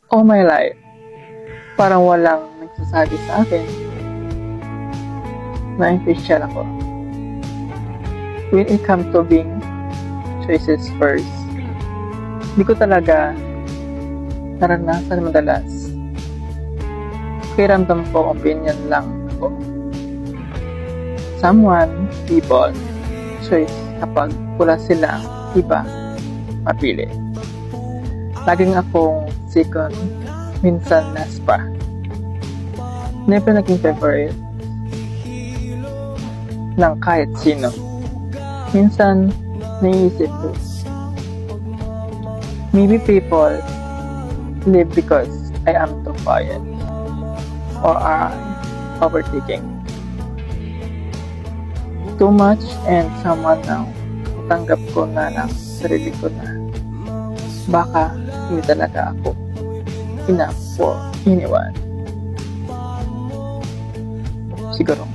all my life, parang walang nagsasabi sa akin na official ako. When it comes to being choices first, hindi ko talaga naranasan madalas. Pakiramdam ko, opinion lang ako. Someone, people, choice kapag wala silang iba mapili. Laging akong second, minsan last pa. Never naging favorite ng kahit sino. Minsan, naiisip ko, maybe people live because I am too quiet or I'm overthinking too much and someone now natanggap ko na lang sarili ko na baka hindi talaga ako enough for anyone. Siguro